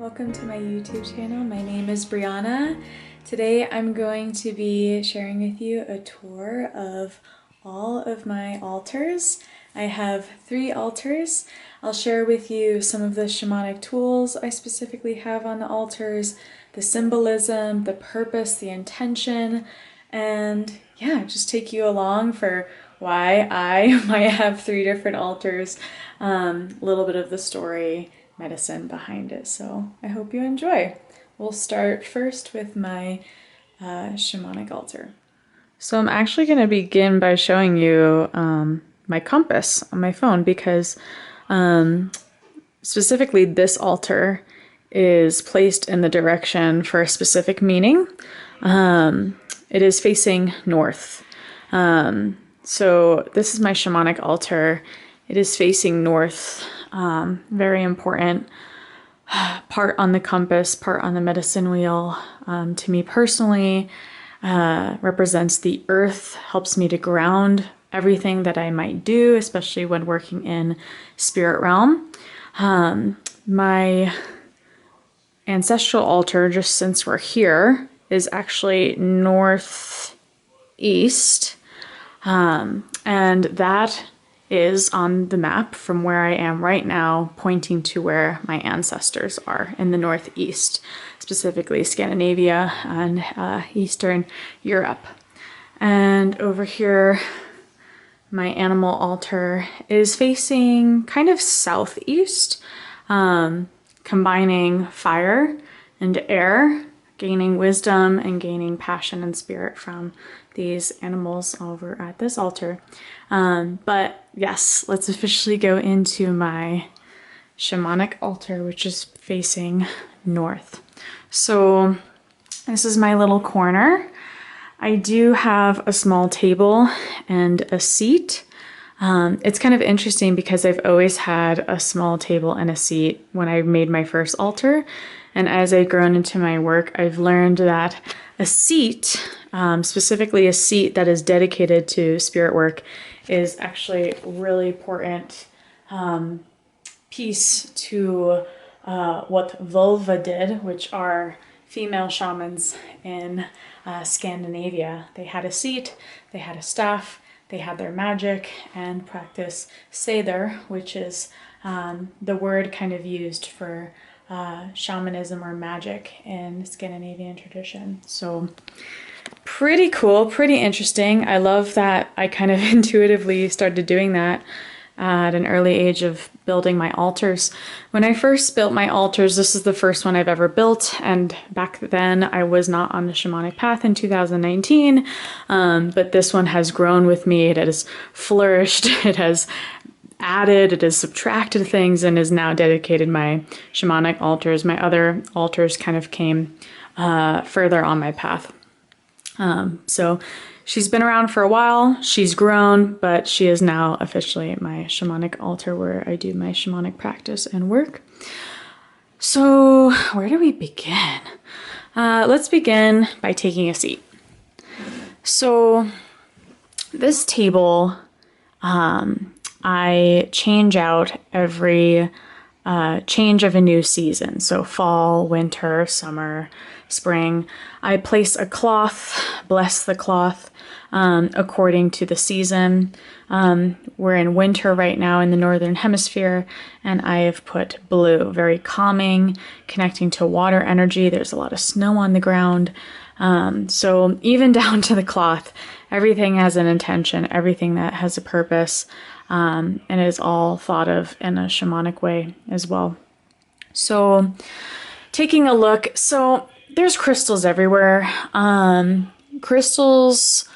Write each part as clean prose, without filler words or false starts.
Welcome to my YouTube channel. My name is Briona. Today I'm going to be sharing with you a tour of all of my altars. I have 3 altars. I'll share with you some of the shamanic tools I specifically have on the altars, the symbolism, the purpose, the intention, and yeah, just take you along for why I might have 3 different altars, a little bit of the story, medicine behind it. So I hope you enjoy. We'll start first with my shamanic altar. So I'm actually going to begin by showing you my compass on my phone because specifically this altar is placed in the direction for a specific meaning. It is facing north. So this is my shamanic altar. It is facing north. Very important part on the compass, part on the medicine wheel. To me personally, represents the earth, helps me to ground everything that I might do, especially when working in spirit realm. My ancestral altar, just since we're here, is actually northeast, and that is on the map from where I am right now, pointing to where my ancestors are in the northeast, specifically Scandinavia and Eastern Europe. And over here, my animal altar is facing kind of southeast, combining fire and air, gaining wisdom and gaining passion and spirit from these animals over at this altar. But yes, let's officially go into my shamanic altar, which is facing north. So this is my little corner. I do have a small table and a seat. It's kind of interesting because I've always had a small table and a seat when I made my first altar. And as I've grown into my work, I've learned that a seat, specifically a seat that is dedicated to spirit work, is actually a really important piece to what vulva did, which are female shamans in Scandinavia. They had a seat, they had a staff, they had their magic, and practice Seder, which is the word kind of used for shamanism or magic in Scandinavian tradition. So pretty cool, pretty interesting. I love that I kind of intuitively started doing that at an early age of building my altars. When I first built my altars, this is the first one I've ever built, and back then I was not on the shamanic path in 2019, but this one has grown with me. It has flourished, it has added, it has subtracted things, and is now dedicated my shamanic altars. My other altars kind of came further on my path. So she's been around for a while, she's grown, but she is now officially my shamanic altar where I do my shamanic practice and work. So where do we begin? Let's begin by taking a seat. So this table, I change out every change of a new season. So fall, winter, summer, spring. I place a cloth, bless the cloth according to the season. We're in winter right now in the northern hemisphere, and I have put blue, very calming, connecting to water energy. There's a lot of snow on the ground. So even down to the cloth, everything has an intention, everything that has a purpose, and is all thought of in a shamanic way as well. So taking a look, so there's crystals everywhere. Crystals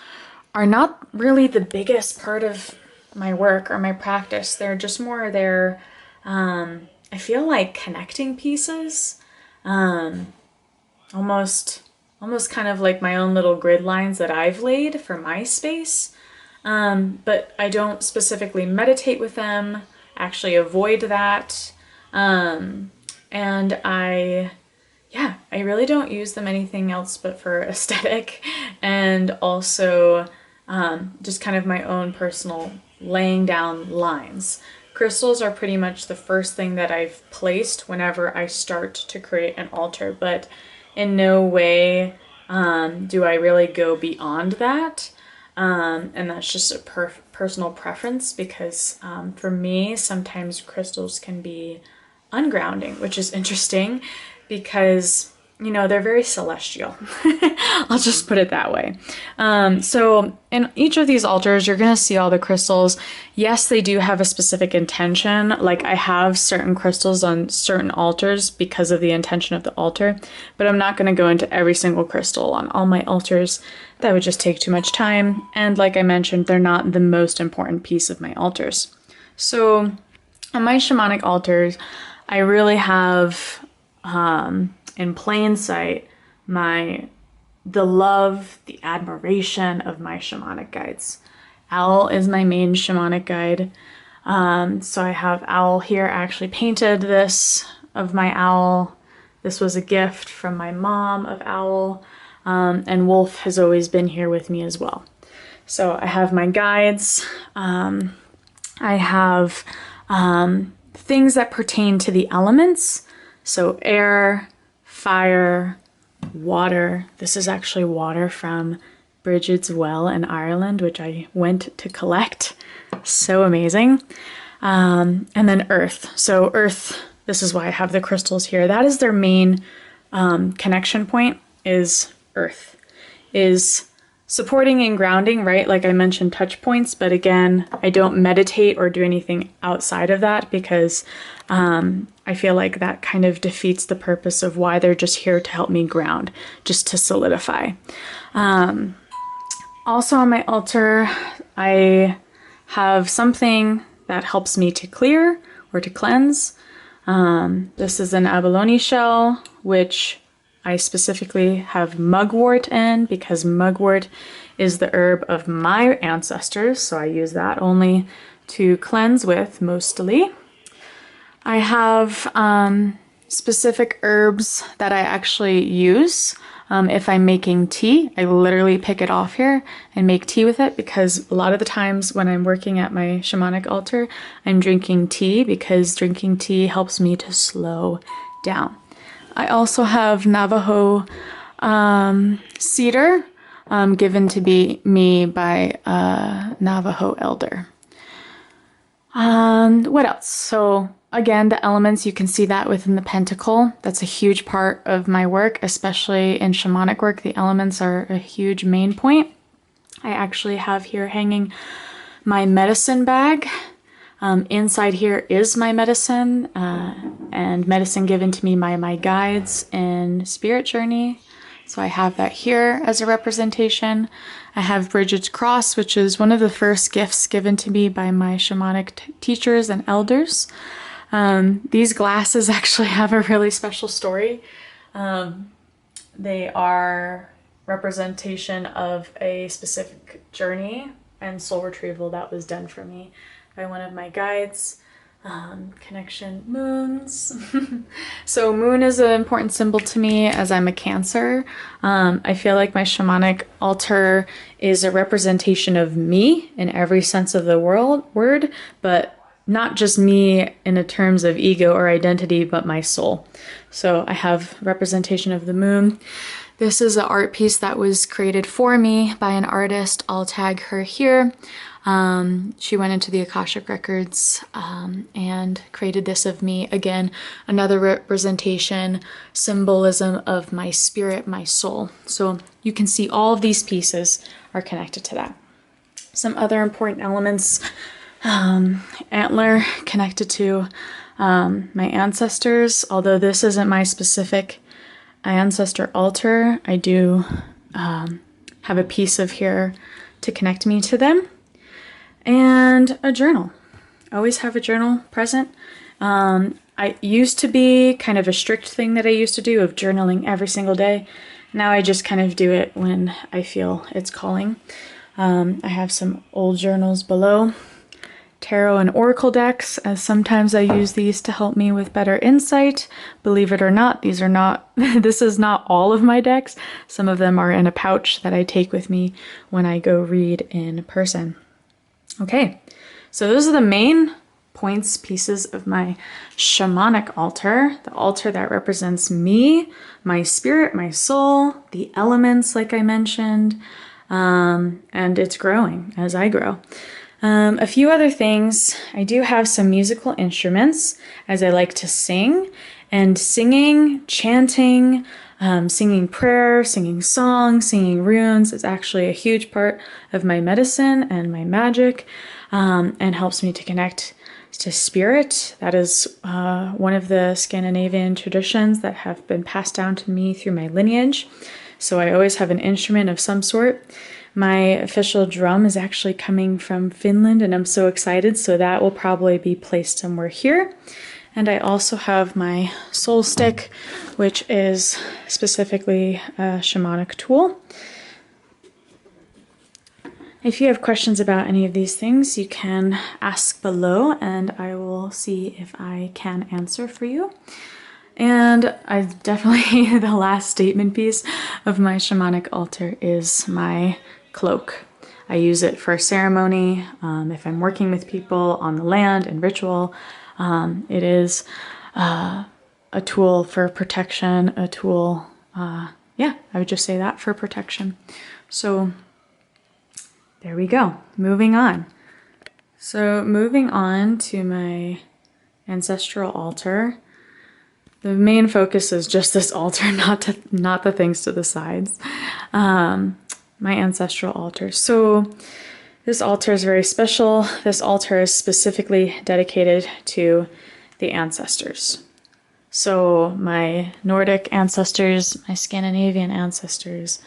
are not really the biggest part of my work or my practice. They're just more there, I feel like connecting pieces, almost kind of like my own little grid lines that I've laid for my space. But I don't specifically meditate with them, actually avoid that. And I really don't use them anything else but for aesthetic and also just kind of my own personal laying down lines. crystals are pretty much the first thing that I've placed whenever I start to create an altar, but in no way do I really go beyond that. And that's just a personal preference, because for me, sometimes crystals can be ungrounding, which is interesting because, you know, they're very celestial. I'll just put it that way. So in each of these altars, you're going to see all the crystals. Yes, they do have a specific intention. Like, I have certain crystals on certain altars because of the intention of the altar, but I'm not going to go into every single crystal on all my altars. That would just take too much time. And like I mentioned, they're not the most important piece of my altars. So on my shamanic altars, I really have, in plain sight, the love, the admiration of my shamanic guides. Owl is my main shamanic guide. So I have Owl here. I actually painted this of my owl. This was a gift from my mom of Owl. And Wolf has always been here with me as well. So I have my guides. I have things that pertain to the elements. So air, fire, water. This is actually water from Bridget's well in Ireland, which I went to collect. So amazing. And then earth. So earth, this is why I have the crystals here. That is their main connection point, is earth. Is supporting and grounding, right? Like I mentioned, touch points, but again, I don't meditate or do anything outside of that, because I feel like that kind of defeats the purpose of why they're just here to help me ground, just to solidify. Also on my altar, I have something that helps me to clear or to cleanse. This is an abalone shell, which I specifically have mugwort in, because mugwort is the herb of my ancestors, so I use that only to cleanse with mostly. I have specific herbs that I actually use. If I'm making tea, I literally pick it off here and make tea with it, because a lot of the times when I'm working at my shamanic altar, I'm drinking tea, because drinking tea helps me to slow down. I also have Navajo cedar given to me by a Navajo elder. What else? So again, the elements, you can see that within the pentacle. That's a huge part of my work, especially in shamanic work. The elements are a huge main point. I actually have here hanging my medicine bag. Inside here is my medicine, and medicine given to me by my guides in spirit journey. So I have that here as a representation. I have Bridget's cross, which is one of the first gifts given to me by my shamanic teachers and elders. These glasses actually have a really special story. They are representation of a specific journey and soul retrieval that was done for me by one of my guides. Connection moons. So moon is an important symbol to me, as I'm a Cancer. I feel like my shamanic altar is a representation of me in every sense of the word, but not just me in the terms of ego or identity, but my soul. So I have representation of the moon. This is an art piece that was created for me by an artist. I'll tag her here. She went into the Akashic Records and created this of me. Again, another representation, symbolism of my spirit, my soul. So you can see all of these pieces are connected to that. Some other important elements, antler connected to my ancestors. Although this isn't my specific ancestor altar, I do have a piece of here to connect me to them. And a journal. Always have a journal present. I used to be kind of a strict thing that I used to do of journaling every single day. Now I just kind of do it when I feel it's calling. I have some old journals below. Tarot and oracle decks, as sometimes I use these to help me with better insight. Believe it or not, these are not, this is not all of my decks. Some of them are in a pouch that I take with me when I go read in person. Okay, so those are the main pieces of my shamanic altar, the altar that represents me, my spirit, my soul, the elements, like I mentioned, and it's growing as I grow. A few other things. I do have some musical instruments, as I like to sing, and singing, chanting, singing prayer, singing songs, singing runes is actually a huge part of my medicine and my magic, and helps me to connect to spirit. That is one of the Scandinavian traditions that have been passed down to me through my lineage. So I always have an instrument of some sort. My official drum is actually coming from Finland, and I'm so excited. So that will probably be placed somewhere here. And I also have my soul stick, which is specifically a shamanic tool. If you have questions about any of these things, you can ask below and I will see if I can answer for you. And I definitely, the last statement piece of my shamanic altar is my cloak. I use it for ceremony, if I'm working with people on the land and ritual. It is a tool for protection, a tool, yeah, I would just say that, for protection. So there we go, moving on. So moving on to my ancestral altar. The main focus is just this altar, not the things to the sides. My ancestral altar. So this altar is very special. This altar is specifically dedicated to the ancestors. So my Nordic ancestors, my Scandinavian ancestors,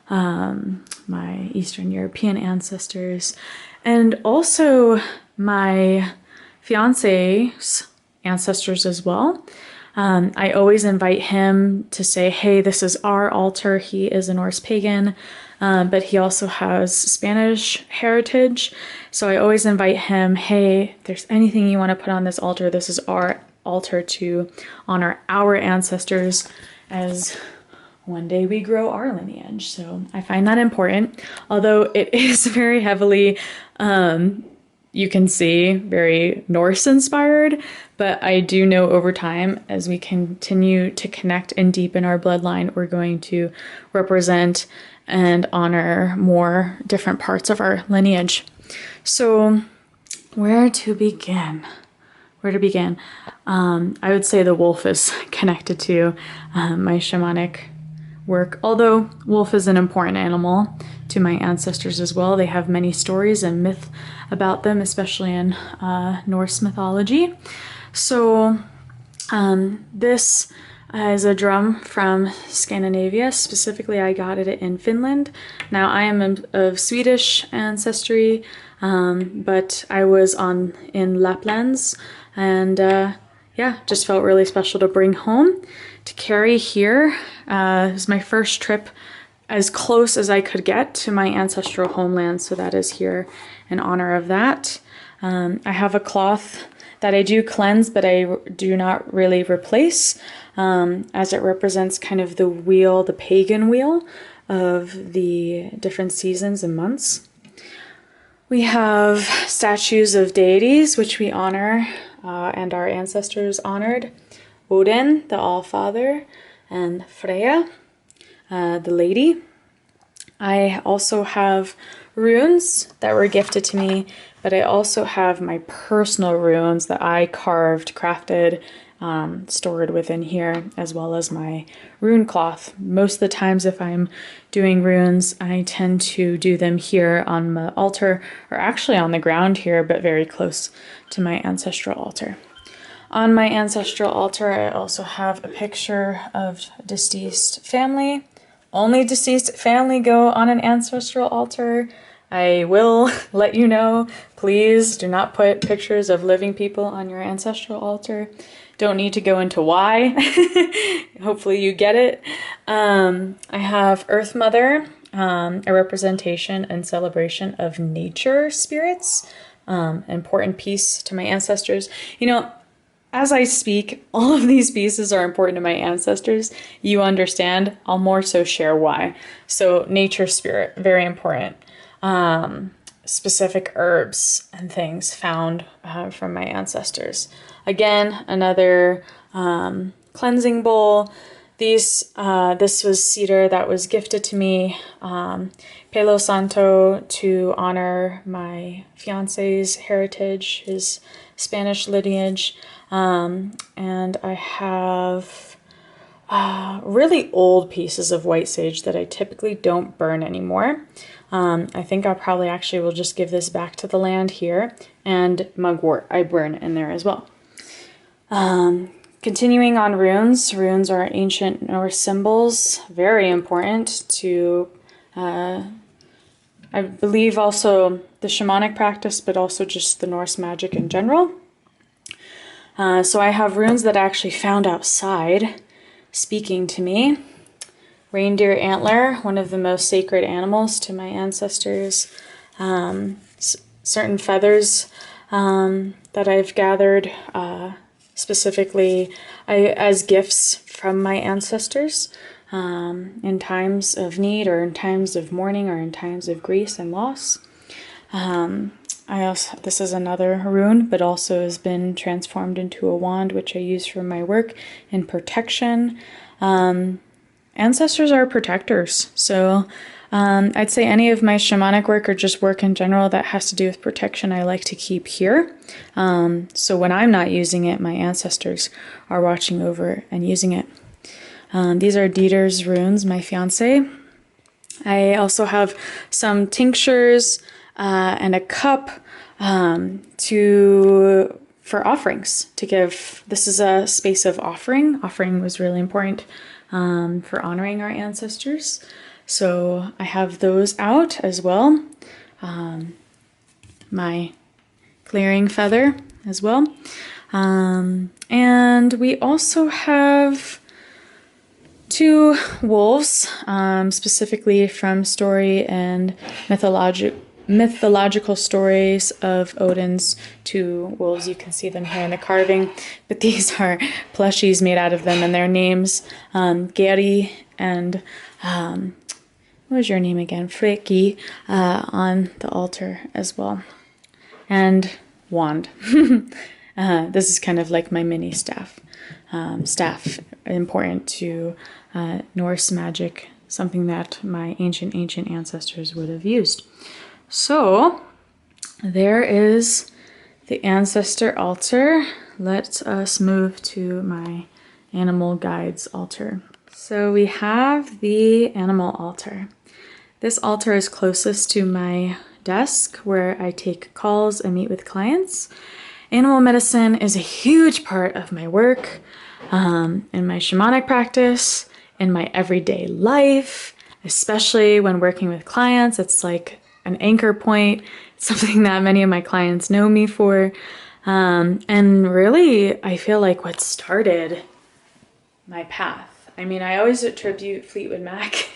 my Eastern European ancestors, and also my fiance's ancestors as well. I always invite him to say, hey, this is our altar. He is a Norse pagan, but he also has Spanish heritage. So I always invite him, hey, if there's anything you want to put on this altar, this is our altar to honor our ancestors as one day we grow our lineage. So I find that important, although it is very heavily, you can see, very Norse inspired, but I do know over time, as we continue to connect and deepen our bloodline, we're going to represent and honor more different parts of our lineage. So where to begin? I would say the wolf is connected to my shamanic work, although wolf is an important animal to my ancestors as well. They have many stories and myth about them, especially in Norse mythology. So this is a drum from Scandinavia. Specifically, I got it in Finland. Now, I am of Swedish ancestry, but I was in Laplands, and yeah, just felt really special to bring home, to carry here. It was my first trip as close as I could get to my ancestral homeland, so that is here in honor of that. I have a cloth that I do cleanse, but I do not really replace, as it represents kind of the wheel, the pagan wheel of the different seasons and months. We have statues of deities, which we honor, and our ancestors honored. Odin, the All-Father, and Freya, the lady. I also have runes that were gifted to me, but I also have my personal runes that I carved, crafted, stored within here, as well as my rune cloth. Most of the times if I'm doing runes, I tend to do them here on the altar, or actually on the ground here, but very close to my ancestral altar. On my ancestral altar, I also have a picture of deceased family. Only deceased family go on an ancestral altar. I will let you know, please do not put pictures of living people on your ancestral altar. Don't need to go into why. Hopefully you get it. I have Earth Mother, a representation and celebration of nature spirits. Important piece to my ancestors. You know, as I speak, all of these pieces are important to my ancestors. You understand. I'll more so share why. So nature spirit, very important. specific herbs and things found from my ancestors. Again, another cleansing bowl. This was cedar that was gifted to me, Palo Santo, to honor my fiance's heritage, his Spanish lineage. And I have really old pieces of white sage that I typically don't burn anymore. I think I probably actually will just give this back to the land here, and mugwort I burn in there as well. Continuing on runes. Runes are ancient Norse symbols, very important to, I believe, also the shamanic practice, but also just the Norse magic in general. So I have runes that I actually found outside speaking to me. Reindeer antler, one of the most sacred animals to my ancestors. Certain feathers that I've gathered specifically as gifts from my ancestors in times of need, or in times of mourning, or in times of grief and loss. This is another rune, but also has been transformed into a wand, which I use for my work in protection. Ancestors are protectors, so I'd say any of my shamanic work, or just work in general that has to do with protection, I like to keep here. So when I'm not using it, my ancestors are watching over and using it. These are Dieter's runes, my fiance. I also have some tinctures and a cup for offerings to give. This is a space of offering. Offering was really important for honoring our ancestors. So I have those out as well. My clearing feather as well. And we also have 2 wolves, specifically from story and mythological stories of Odin's 2 wolves. You can see them here in the carving, but these are plushies made out of them, and their names, Geri and what was your name again? Freki, on the altar as well. And wand. This is kind of like my mini staff. Staff, important to Norse magic, something that my ancient ancestors would have used. So there is the ancestor altar. Let us move to my animal guides altar. So we have the animal altar. This altar is closest to my desk where I take calls and meet with clients. Animal medicine is a huge part of my work, in my shamanic practice, in my everyday life, especially when working with clients. It's like an anchor point. It's something that many of my clients know me for. And really, I feel like what started my path. I mean, I always attribute Fleetwood Mac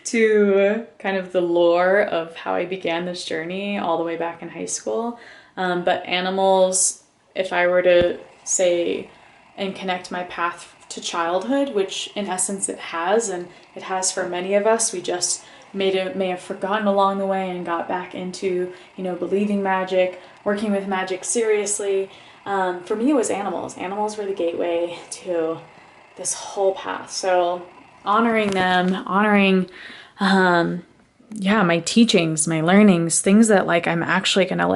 to kind of the lore of how I began this journey all the way back in high school. But animals, if I were to say and connect my path to childhood, which in essence it has, and it has for many of us, we just may have forgotten along the way and got back into, believing magic, working with magic seriously. For me, it was animals. Animals were the gateway to this whole path. So honoring them, honoring, my teachings, my learnings, things that I'm actually gonna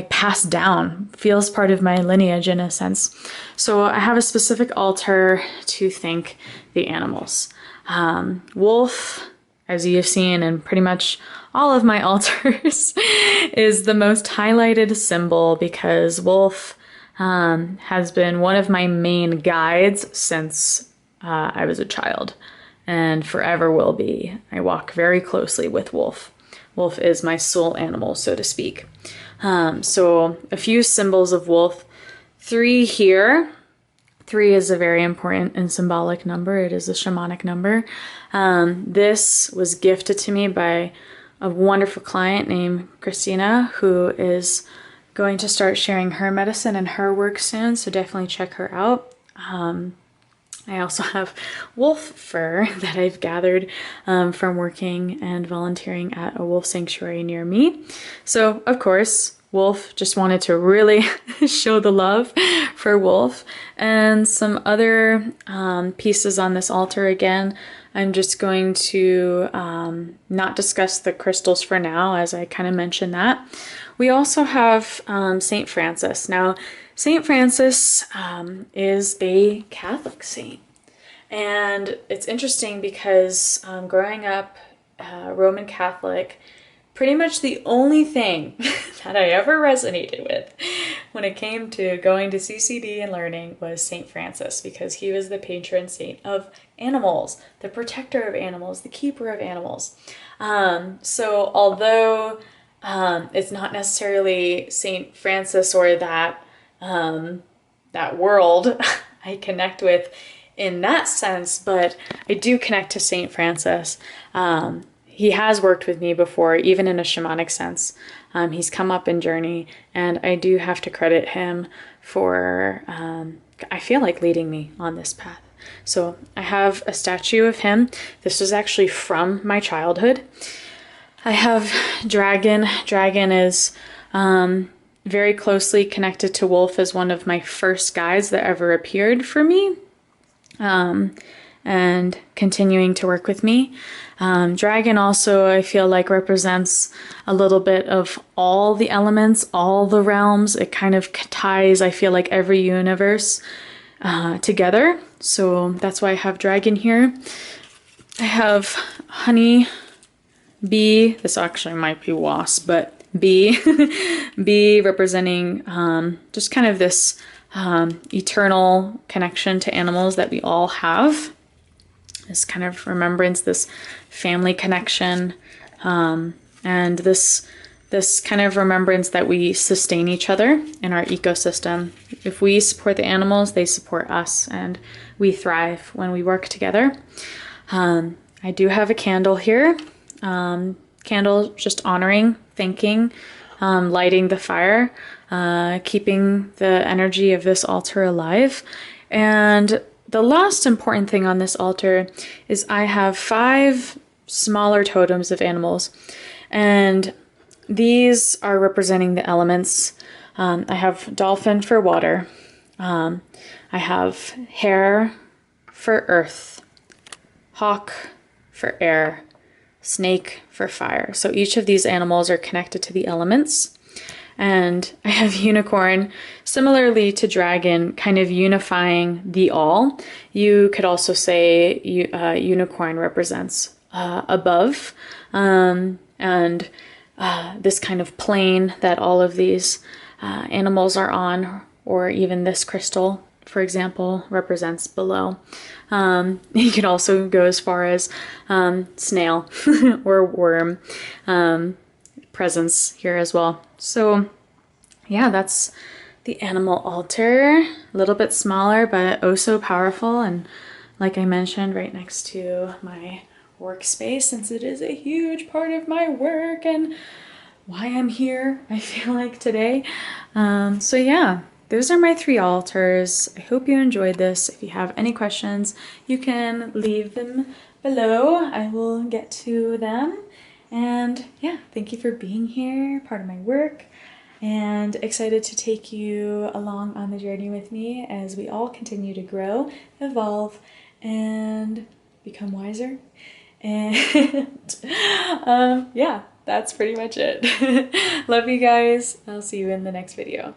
pass down, feels part of my lineage in a sense. So I have a specific altar to thank the animals. Wolf, as you've seen in pretty much all of my altars, is the most highlighted symbol because wolf has been one of my main guides since I was a child, and forever will be. I walk very closely with wolf. Wolf is my soul animal, so to speak. So a few symbols of wolf. 3 here. 3 is a very important and symbolic number. It is a shamanic number. This was gifted to me by a wonderful client named Christina, who is going to start sharing her medicine and her work soon, so definitely check her out. I also have wolf fur that I've gathered from working and volunteering at a wolf sanctuary near me. So of course, Wolf just wanted to really show the love for Wolf. And some other pieces on this altar. Again, I'm just going to not discuss the crystals for now, as I kind of mentioned that. We also have Saint Francis. Now, Saint Francis is a Catholic saint. And it's interesting because growing up Roman Catholic, pretty much the only thing that I ever resonated with when it came to going to CCD and learning was Saint Francis, because he was the patron saint of animals, the protector of animals, the keeper of animals. So although it's not necessarily Saint Francis or that world I connect with in that sense, but I do connect to Saint Francis. He has worked with me before, even in a shamanic sense. He's come up in journey, and I do have to credit him for, I feel like, leading me on this path. So I have a statue of him. This was actually from my childhood. I have Dragon. Dragon is very closely connected to Wolf as one of my first guides that ever appeared for me. And continuing to work with me. Dragon also, I feel like, represents a little bit of all the elements, all the realms. It kind of ties, I feel like, every universe together. So that's why I have Dragon here. I have honey, bee. This actually might be wasp, but bee. Bee representing just kind of this eternal connection to animals that we all have. This kind of remembrance, this family connection, and this kind of remembrance that we sustain each other in our ecosystem. If we support the animals, they support us, and we thrive when we work together. I do have a candle here. Candle just honoring, thanking, lighting the fire, keeping the energy of this altar alive. And the last important thing on this altar is I have 5 smaller totems of animals, and these are representing the elements. I have dolphin for water. I have hare for earth, hawk for air, snake for fire. So each of these animals are connected to the elements. And I have unicorn, similarly to dragon, kind of unifying the all. You could also say unicorn represents above, and this kind of plane that all of these animals are on, or even this crystal, for example, represents below. You could also go as far as snail or worm presence here as well. So yeah, that's the animal altar. A little bit smaller, but oh so powerful. And like I mentioned, right next to my workspace, since it is a huge part of my work and why I'm here, I feel like today. So yeah, those are my 3 altars. I hope you enjoyed this. If you have any questions, you can leave them below. I will get to them. And yeah, thank you for being here, part of my work, and excited to take you along on the journey with me as we all continue to grow, evolve, and become wiser. And yeah, that's pretty much it. Love you guys. I'll see you in the next video.